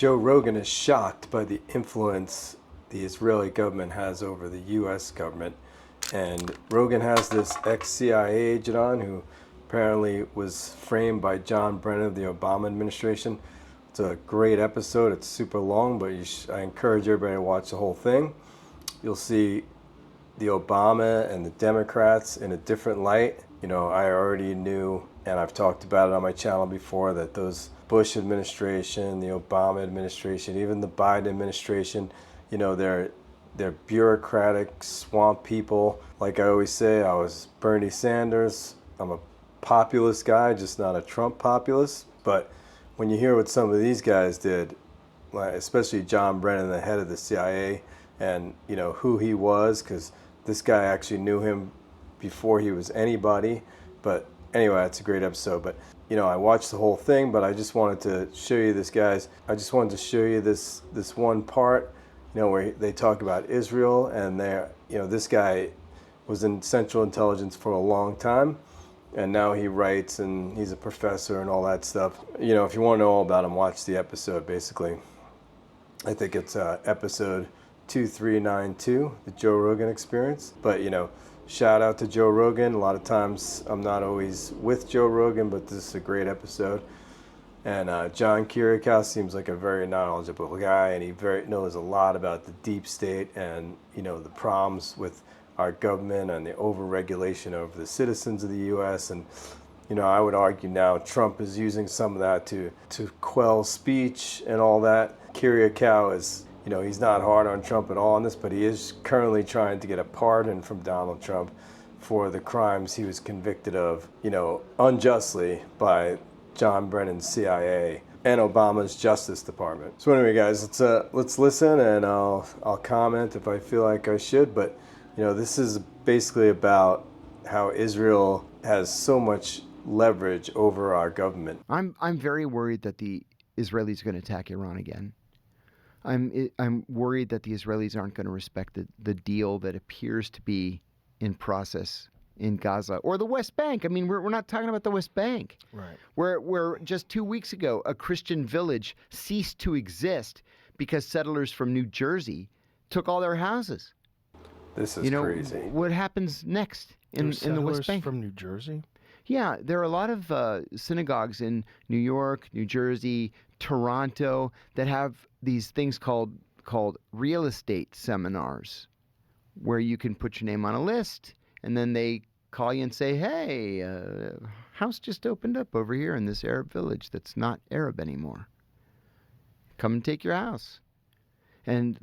Joe Rogan is shocked by the influence the Israeli government has over the U.S. government. And Rogan has this ex-CIA agent on who apparently was framed by John Brennan of the Obama administration. It's a great episode. It's super long, but I encourage everybody to watch the whole thing. You'll see the Obama and the Democrats in a different light. You know, I already knew, and I've talked about it on my channel before, that those Bush administration, the Obama administration, even the Biden administration, you know, they're bureaucratic swamp people. Like I always say, I was Bernie Sanders. I'm a populist guy, just not a Trump populist. But when you hear what some of these guys did, like especially John Brennan, the head of the CIA, and you know who he was, because this guy actually knew him before he was anybody. But anyway, it's a great episode. But you know, I watched the whole thing, but I just wanted to show you this, guys. I just wanted to show you this one part, you know, where they talk about Israel, and you know, this guy was in Central Intelligence for a long time, and now he writes, and he's a professor and all that stuff. You know, if you want to know all about him, watch the episode. Basically, I think it's episode 2392, the Joe Rogan Experience. But you know, shout out to Joe Rogan. A lot of times I'm not always with Joe Rogan, but this is a great episode. And John Kirikow seems like a very knowledgeable guy, and he knows a lot about the deep state and, you know, the problems with our government and the overregulation of the citizens of the U.S. And, you know, I would argue now Trump is using some of that to quell speech and all that. Kirikow is, you know, he's not hard on Trump at all on this, but he is currently trying to get a pardon from Donald Trump for the crimes he was convicted of, you know, unjustly by John Brennan's CIA and Obama's Justice Department. So anyway, guys, let's listen, and I'll comment if I feel like I should. But you know, this is basically about how Israel has so much leverage over our government. I'm very worried that the Israelis are going to attack Iran again. I'm worried that the Israelis aren't going to respect the deal that appears to be in process in Gaza or the West Bank. I mean, we're not talking about the West Bank, right? Where just 2 weeks ago a Christian village ceased to exist because settlers from New Jersey took all their houses. This is crazy. What happens next in the West Bank? From New Jersey? Yeah, there are a lot of synagogues in New York, New Jersey, Toronto that have these things called real estate seminars, where you can put your name on a list, and then they call you and say, hey, house just opened up over here in this Arab village that's not Arab anymore. Come and take your house. And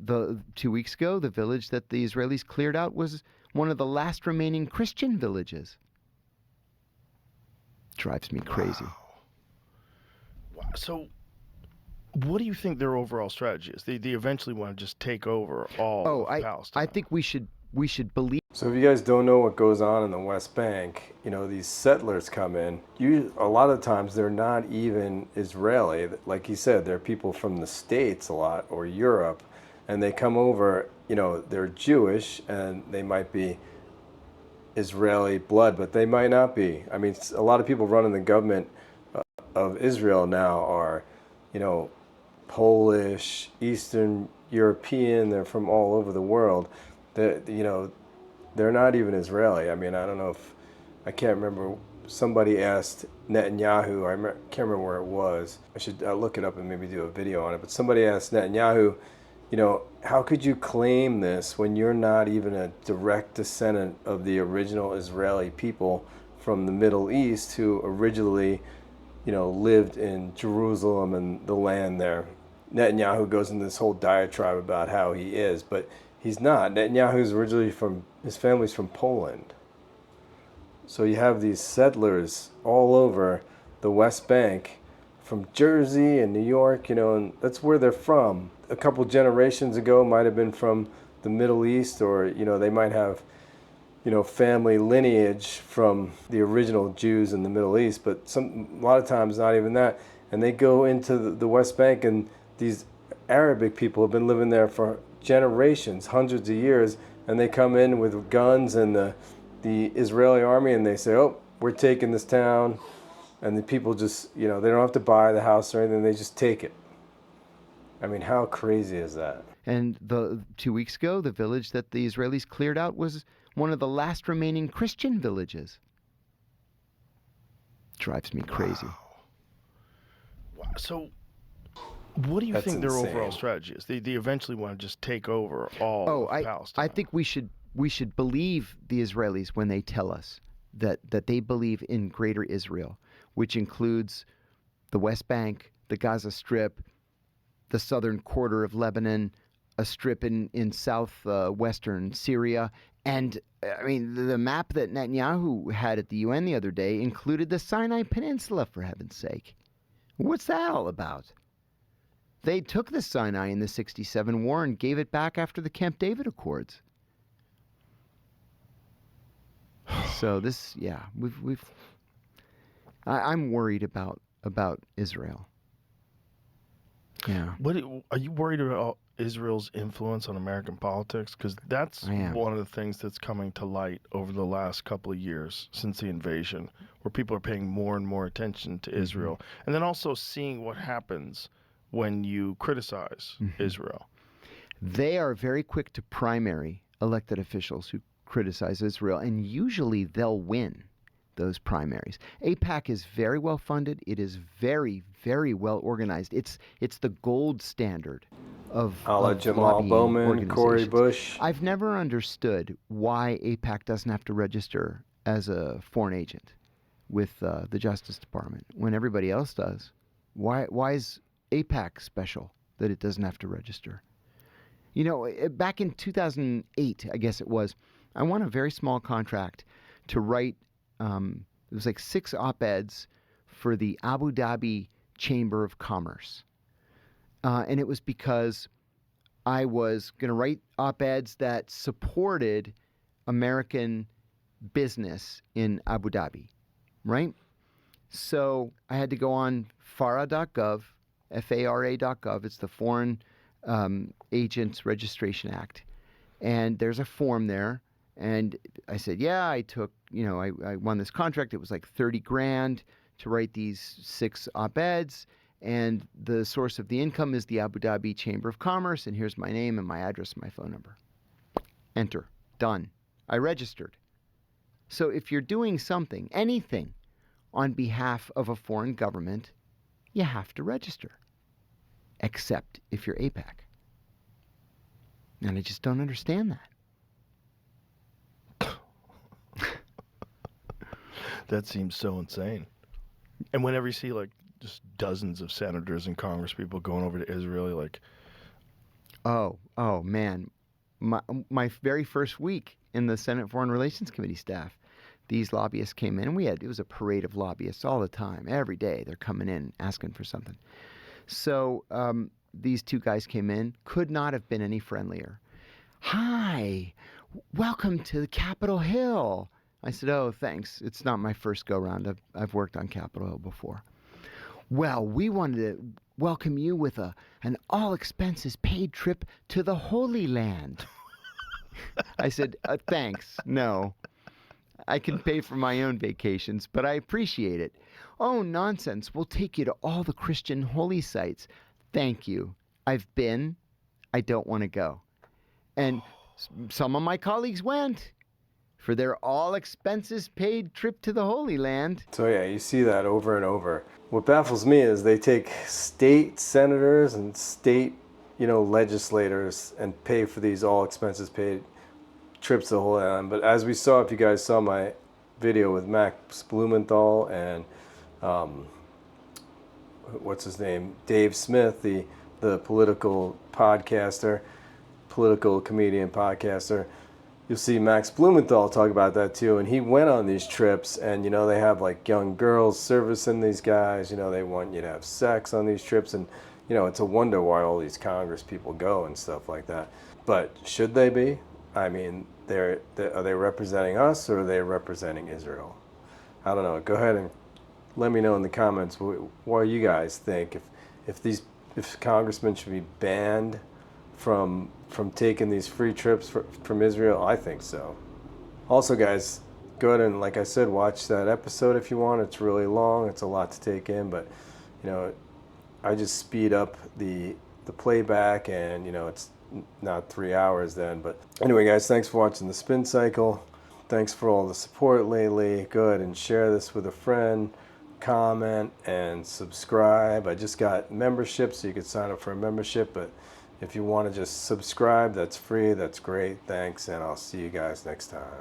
2 weeks ago, the village that the Israelis cleared out was one of the last remaining Christian villages. Drives me crazy. Wow. So what do you think their overall strategy is? They eventually want to just take over all of Palestine. I think we should believe. So if you guys don't know what goes on in the West Bank, you know, these settlers come in. A lot of times they're not even Israeli. Like he said, they're people from the States a lot, or Europe, and they come over, you know, they're Jewish and they might be Israeli blood, but they might not be. I mean, a lot of people running the government of Israel now are, you know, Polish, Eastern European. They're from all over the world. You know, they're not even Israeli. I mean, I don't know I can't remember. Somebody asked Netanyahu, can't remember where it was. I should look it up and maybe do a video on it. But somebody asked Netanyahu, you know, how could you claim this when you're not even a direct descendant of the original Israeli people from the Middle East who originally, you know, lived in Jerusalem and the land there? Netanyahu goes into this whole diatribe about how he is, but he's not. Netanyahu's originally his family's from Poland. So you have these settlers all over the West Bank from Jersey and New York, you know, and that's where they're from. A couple generations ago might have been from the Middle East, or, you know, they might have, you know, family lineage from the original Jews in the Middle East, but a lot of times not even that. And they go into the West Bank, and these Arabic people have been living there for generations, hundreds of years, and they come in with guns and the Israeli army, and they say, oh, we're taking this town. And the people just, you know, they don't have to buy the house or anything, they just take it. I mean, how crazy is that? And 2 weeks ago, the village that the Israelis cleared out was one of the last remaining Christian villages. Drives me crazy. Wow. So, what do you That's think their overall insane. strategy is? They eventually want to just take over all of Palestine. I think we should believe the Israelis when they tell us that they believe in greater Israel, which includes the West Bank, the Gaza Strip, the southern quarter of Lebanon, a strip in southwestern Syria. And I mean, the map that Netanyahu had at the UN the other day included the Sinai Peninsula, for heaven's sake. What's that all about? They took the Sinai in the '67 war and gave it back after the Camp David Accords. So this, yeah, I'm worried about Israel. Yeah. Are you worried about Israel's influence on American politics? Because that's one of the things that's coming to light over the last couple of years since the invasion, where people are paying more and more attention to Israel, and then also seeing what happens when you criticize Israel. They are very quick to primary elected officials who criticize Israel, and usually they'll win those primaries. AIPAC is very well funded. It is very, very well organized. It's the gold standard of Jamal Bowman, Corey Bush. I've never understood why AIPAC doesn't have to register as a foreign agent with the Justice Department when everybody else does. Why is AIPAC special that it doesn't have to register? You know, back in 2008, I guess it was, I won a very small contract to write, it was like 6 op-eds for the Abu Dhabi Chamber of Commerce. And it was because I was going to write op-eds that supported American business in Abu Dhabi, right? So I had to go on FARA.gov, FARA.gov. It's the Foreign Agents Registration Act. And there's a form there. And I said, yeah, I took, I won this contract. It was like $30,000 to write these 6 op-eds. And the source of the income is the Abu Dhabi Chamber of Commerce. And here's my name and my address and my phone number. Enter. Done. I registered. So if you're doing something, anything, on behalf of a foreign government, you have to register. Except if you're AIPAC. And I just don't understand that. That seems so insane. And whenever you see like just dozens of senators and congresspeople going over to Israel, you're like, oh man, my very first week in the Senate Foreign Relations Committee staff, these lobbyists came in, and it was a parade of lobbyists all the time, every day. They're coming in asking for something. So these 2 guys came in, could not have been any friendlier. Hi, welcome to Capitol Hill. I said, oh, thanks. It's not my first go-round. I've worked on Capitol Hill before. Well, we wanted to welcome you with an all-expenses-paid trip to the Holy Land. I said, thanks, no. I can pay for my own vacations, but I appreciate it. Oh, nonsense. We'll take you to all the Christian holy sites. Thank you. I've been. I don't want to go. And some of my colleagues went for their all-expenses-paid trip to the Holy Land. So yeah, you see that over and over. What baffles me is they take state senators and state, legislators and pay for these all-expenses-paid trips to the Holy Land. But as we saw, if you guys saw my video with Max Blumenthal and what's his name, Dave Smith, the political comedian podcaster, you'll see Max Blumenthal talk about that too. And he went on these trips, and they have like young girls servicing these guys. They want you to have sex on these trips, and it's a wonder why all these Congress people go and stuff like that. But should they be? I mean, are they representing us, or are they representing Israel? I don't know. Go ahead and let me know in the comments what you guys think. If congressmen should be banned from taking these free trips from Israel, I think so. Also, guys, go ahead and, like I said, watch that episode if you want. It's really long. It's a lot to take in, but I just speed up the the playback, and you know, it's not 3 hours then. But anyway, guys, thanks for watching the Spin Cycle. Thanks for all the support lately. Go ahead and share this with a friend, comment, and subscribe. I just got membership, so you can sign up for a membership, but if you want to just subscribe, that's free. That's great. Thanks, and I'll see you guys next time.